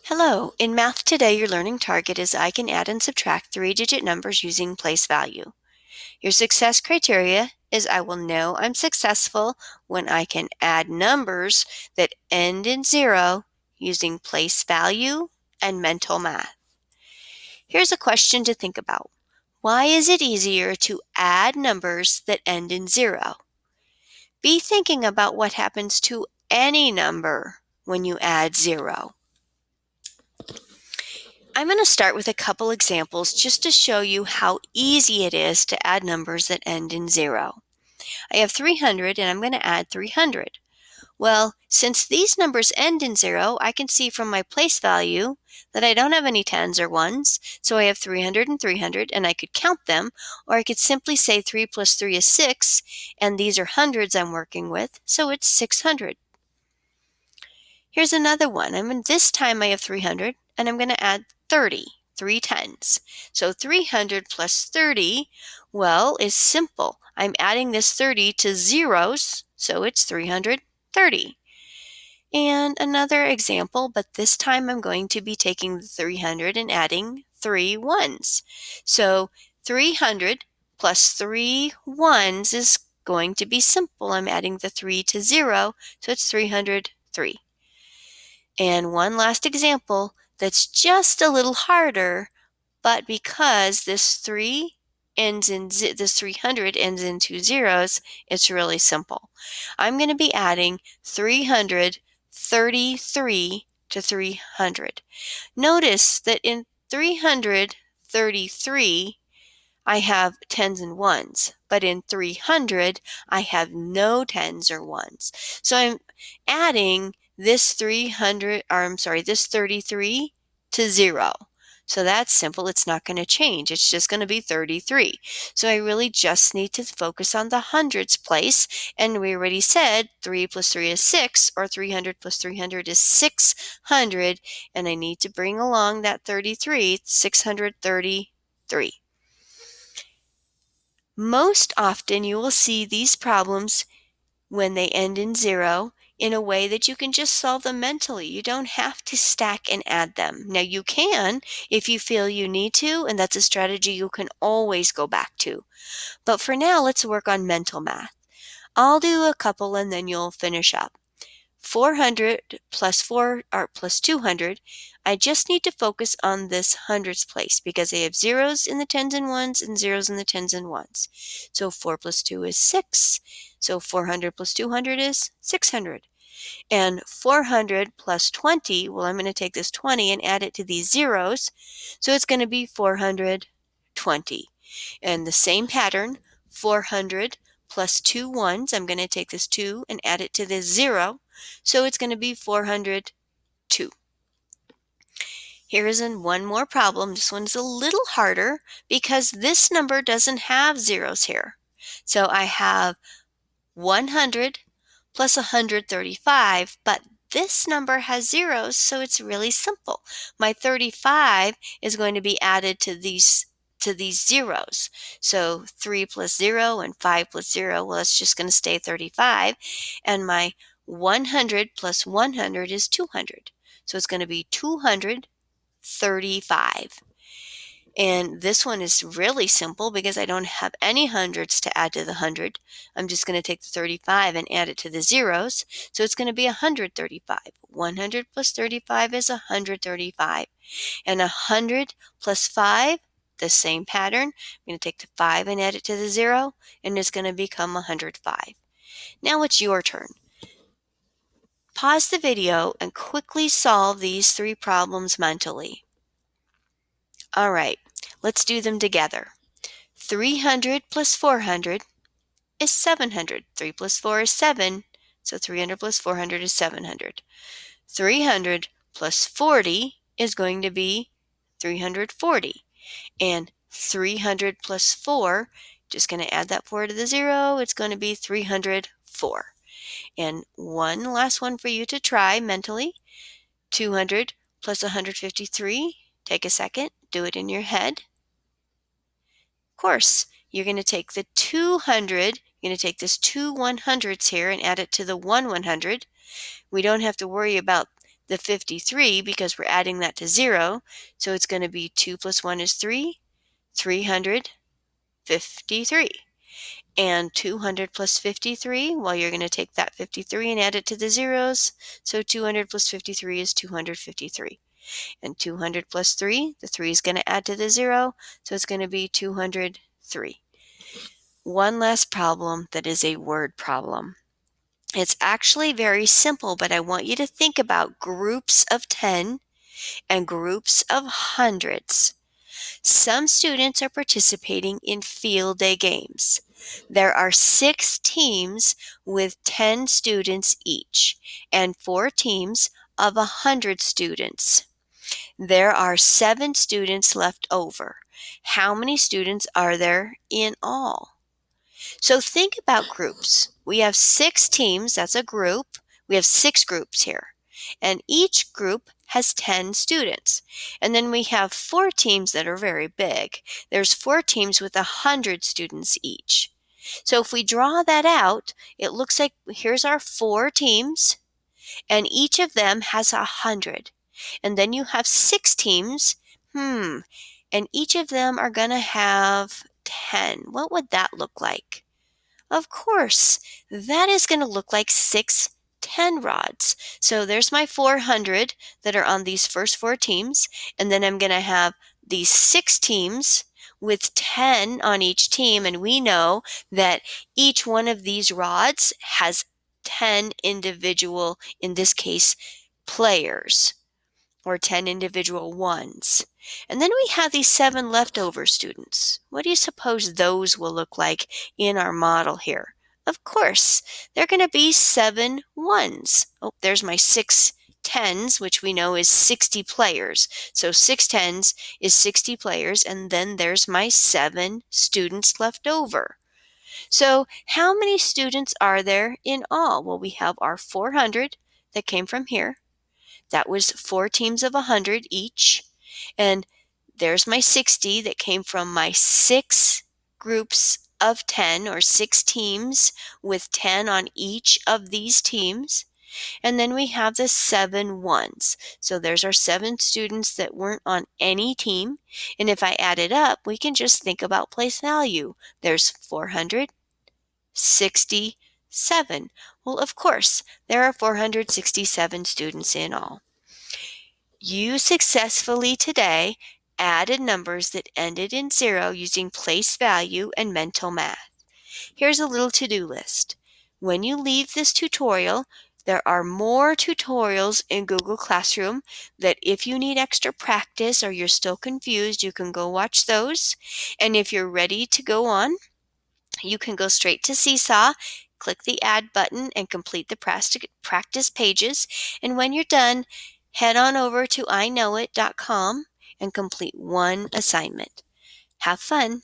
Hello, in Math Today your learning target is I can add and subtract three-digit numbers using place value. Your success criteria is I will know I'm successful when I can add numbers that end in zero using place value and mental math. Here's a question to think about. Why is it easier to add numbers that end in zero? Be thinking about what happens to any number when you add zero. I'm going to start with a couple examples just to show you how easy it is to add numbers that end in zero. I have 300 and I'm going to add 300. Well, since these numbers end in zero, I can see from my place value that I don't have any tens or ones, so I have 300 and 300 and I could count them, or I could simply say 3 plus 3 is 6, and these are hundreds I'm working with, so it's 600. Here's another one. This time I have 300 and I'm going to add 30, 3 tens. So 300 plus 30, well, is simple. I'm adding this 30 to zeros, so it's 330. And another example, but this time I'm going to be taking the 300 and adding 3 ones. So 300 plus 3 ones is going to be simple. I'm adding the 3 to 0, so it's 303. And one last example that's just a little harder, but because this 300 ends in two zeros, it's really simple. I'm going to be adding 333 to 300. Notice that in 333, I have tens and ones, but in 300, I have no tens or ones. So I'm adding this 33 to 0. So that's simple. It's not going to change. It's just going to be 33. So I really just need to focus on the hundreds place. And we already said 3 plus 3 is 6, or 300 plus 300 is 600. And I need to bring along that 33, 633. Most often you will see these problems when they end in zero in a way that you can just solve them mentally. You don't have to stack and add them. Now you can if you feel you need to, and that's a strategy you can always go back to. But for now, let's work on mental math. I'll do a couple and then you'll finish up. 400 plus 4 or plus 200, I just need to focus on this hundreds place because I have zeros in the tens and ones and zeros in the tens and ones. So 4 plus 2 is 6. So 400 plus 200 is 600. And 400 plus 20, well, I'm going to take this 20 and add it to these zeros. So it's going to be 420. And the same pattern, 400 plus 2 ones, I'm going to take this 2 and add it to this 0. So it's going to be 402. Here is one more problem. This one's a little harder because this number doesn't have zeros here. So I have 100 plus 135, but this number has zeros, so it's really simple. My 35 is going to be added to these zeros. So 3 plus 0 and 5 plus 0, well, it's just going to stay 35. And my 100 plus 100 is 200. So it's going to be 235. And this one is really simple because I don't have any hundreds to add to the 100. I'm just going to take the 35 and add it to the zeros. So it's going to be 135. 100 plus 35 is 135. And 100 plus 5, the same pattern. I'm going to take the 5 and add it to the 0, and it's going to become 105. Now it's your turn. Pause the video and quickly solve these three problems mentally. All right, let's do them together. 300 plus 400 is 700. 3 plus 4 is 7, so 300 plus 400 is 700. 300 plus 40 is going to be 340. And 300 plus 4, just going to add that 4 to the 0, it's going to be 304. And one last one for you to try mentally. 200 plus 153, take a second, do it in your head. Of course, you're going to take the 200, you're going to take this two 100s here and add it to the one 100. We don't have to worry about the 53 because we're adding that to 0. So it's going to be 2 plus 1 is 3, 353. And 200 plus 53, well, you're going to take that 53 and add it to the zeros. So 200 plus 53 is 253. And 200 plus 3, the 3 is going to add to the 0. So it's going to be 203. One last problem that is a word problem. It's actually very simple, but I want you to think about groups of 10 and groups of hundreds. Some students are participating in field day games. There are 6 teams with 10 students each and 4 teams of 100 students. There are 7 students left over. How many students are there in all? So think about groups. We have 6 teams, that's a group. We have 6 groups here. And each group has 10 students. And then we have 4 teams that are very big. There's 4 teams with 100 students each. So if we draw that out, it looks like here's our 4 teams, and each of them has 100. And then you have 6 teams, and each of them are going to have 10. What would that look like? Of course, that is going to look like 6 10 rods. So there's my 400 that are on these first 4 teams, and then I'm going to have these 6 teams with 10 on each team, and we know that each one of these rods has 10 individual, in this case, players, or 10 individual ones. And then we have these 7 leftover students. What do you suppose those will look like in our model here? Of course, they're going to be 7 ones. Oh, there's my 6 tens, which we know is 60 players. So 6 tens is 60 players, and then there's my 7 students left over. So how many students are there in all? Well, we have our 400 that came from here. That was 4 teams of 100 each. And there's my 60 that came from my 6 groups of 10, or 6 teams with 10 on each of these teams. And then we have the 7 ones. So there's our 7 students that weren't on any team. And if I add it up, we can just think about place value. There's 467. Well, of course, there are 467 students in all. You successfully today added numbers that ended in 0 using place value and mental math. Here's a little to-do list. When you leave this tutorial, there are more tutorials in Google Classroom that if you need extra practice or you're still confused, you can go watch those. And if you're ready to go on, you can go straight to Seesaw, click the Add button, and complete the practice pages. And when you're done, head on over to iknowit.com and complete one assignment. Have fun!